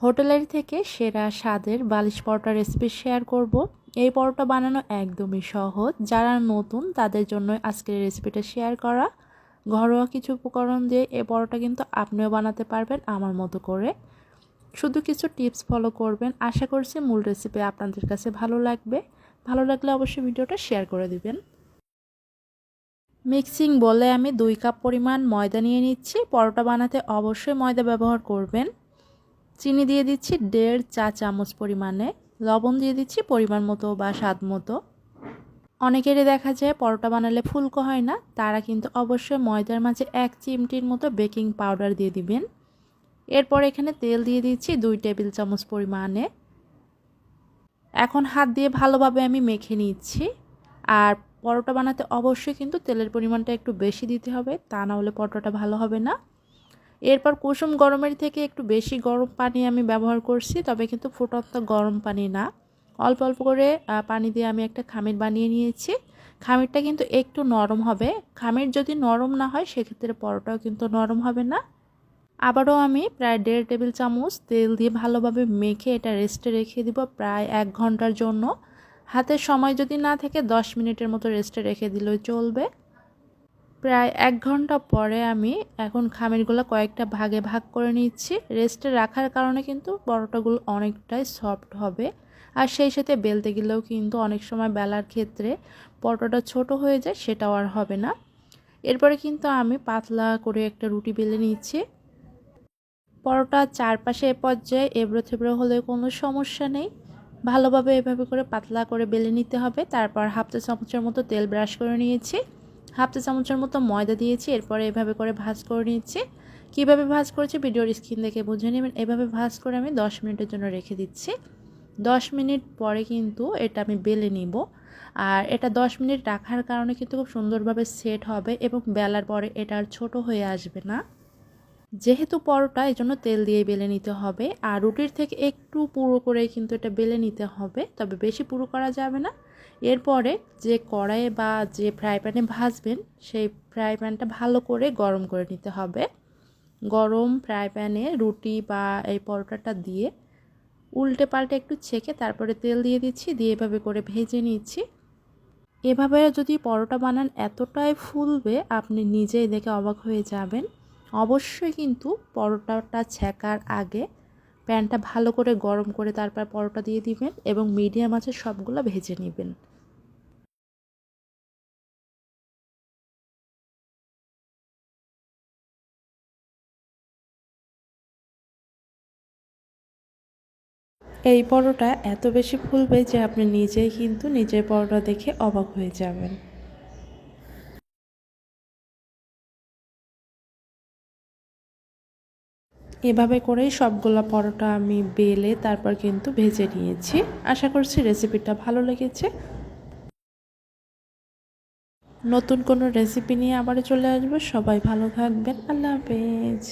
হোটেলের থেকে সেরা স্বাদের বালিশ পরোটা রেসিপি শেয়ার করব। এই পরোটা বানানো একদমই সহজ। যারা নতুন তাদের জন্য আজকের রেসিপিটা শেয়ার করা। ঘরোয়া কিছু উপকরণ দিয়ে এই পরোটা কিন্তু আপনিও বানাতে পারবেন আমার মতো করে। শুধু কিছু টিপস ফলো করবেন। আশা করছি মূল রেসিপি আপনাদের কাছে ভালো লাগবে। ভালো লাগলে অবশ্যই ভিডিওটা শেয়ার করে দিবেন। মিক্সিং বলে আমি 2 কাপ পরিমাণ ময়দা নিয়ে নিচ্ছি। পরোটা বানাতে অবশ্যই ময়দা ব্যবহার করবেন। চিনি দিয়ে দিচ্ছি 1.5 চা চামচ পরিমাণে। লবণ দিয়ে দিচ্ছি পরিমাণ মতো বা স্বাদ মতো। অনেকেরই দেখা যায় পরোটা বানালে ফুলকো হয় না, তারা কিন্তু অবশ্যই ময়দার মাঝে 1 চিমটির মতো বেকিং পাউডার দিয়ে দিবেন। এরপর এখানে তেল দিয়ে দিচ্ছি 2 টেবিল চামচ পরিমাণে। এখন হাত দিয়ে ভালোভাবে আমি মেখে নিচ্ছি। আর পরোটা বানাতে অবশ্যই কিন্তু তেলের পরিমাণটা একটু বেশি দিতে হবে, তা না হলে পরোটাটা ভালো হবে না। এরপর কুসুম গরমের থেকে একটু বেশি গরম পানি আমি ব্যবহার করছি, তবে কিন্তু ফুটন্ত গরম পানি না। অল্প অল্প করে পানি দিয়ে আমি একটা খামির বানিয়ে নিয়েছি। খামিরটা কিন্তু একটু নরম হবে। খামির যদি নরম না হয় সেক্ষেত্রে পরোটাও কিন্তু নরম হবে না। আবারও আমি প্রায় 1.5 টেবিল চামচ তেল দিয়ে ভালোভাবে মেখে এটা রেস্টে রেখে দিব প্রায় 1 ঘন্টার জন্য। হাতে সময় যদি না থাকে 10 মিনিটের মতো রেস্টে রেখে দিলেও চলবে। প্রায় 1 ঘন্টা পরে আমি এখন খামিরগুলো কয়েকটা ভাগে ভাগ করে নিচ্ছি। রেস্টে রাখার কারণে কিন্তু পরোটাগুলো অনেকটাই সফট হবে। আর সেই সাথে বেলতে গেলেও কিন্তু অনেক সময় বেলার ক্ষেত্রে পরোটাটা ছোট হয়ে যায়, সেটাও আর হবে না। এরপরে কিন্তু আমি পাতলা করে একটা রুটি বেলে নিচ্ছি। পরোটার চারপাশে এ পর্যায়ে এবড়ো থেবড়ো হলে কোনো সমস্যা নেই। ভালোভাবে এভাবে করে পাতলা করে বেলে নিতে হবে। তারপর হাফ চা চামচের মতো তেল ব্রাশ করে নিয়েছি। হাফ চা চামচের মতো ময়দা দিয়েছি। এরপরে এভাবে করে ভাজ করে নিচ্ছি। কীভাবে ভাজ করেছি ভিডিওর স্ক্রিন দেখে বুঝে নেবেন। এভাবে ভাজ করে আমি 10 মিনিটের জন্য রেখে দিচ্ছি। 10 মিনিট পরে কিন্তু এটা আমি বেলে নিব। আর এটা 10 মিনিট রাখার কারণে কিন্তু খুব সুন্দরভাবে সেট হবে এবং বেলার পরে এটা আর ছোটো হয়ে আসবে না। যেহেতু পরোটা এই জন্য তেল দিয়ে বেলে নিতে হবে। আর রুটির থেকে একটু পুরো করে কিন্তু এটা বেলে নিতে হবে, তবে বেশি পুরো করা যাবে না। এরপরে যে কড়াইয়ে বা যে ফ্রাই প্যানে ভাজবেন সেই ফ্রাই প্যানটা ভালো করে গরম করে নিতে হবে। গরম ফ্রাই প্যানে রুটি বা এই পরোটাটা দিয়ে উল্টে পাল্টে একটু ছেঁকে তারপরে তেল দিয়ে দিচ্ছি, দিয়ে এভাবে করে ভেজে নিচ্ছি। এভাবে যদি পরোটা বানান এতটাই ফুলবে আপনি নিজেই দেখে অবাক হয়ে যাবেন। অবশ্যই কিন্তু পরোটাটা ছেঁকার আগে প্যানটা ভালো করে গরম করে তারপর পরোটা দিয়ে দিবেন এবং মিডিয়াম আঁচে সবগুলো ভেজে নেবেন। এই পরোটা এত বেশি ফুলবে যে আপনি নিজেই কিন্তু নিজের পরোটা দেখে অবাক হয়ে যাবেন। এভাবে করেই সবগুলা পরোটা আমি বেলে তারপর কিন্তু ভেজে নিয়েছি। আশা করছি রেসিপিটা ভালো লেগেছে। নতুন কোনো রেসিপি নিয়ে আবার চলে আসবো। সবাই ভালো থাকবেন। আল্লাহ হাফেজ।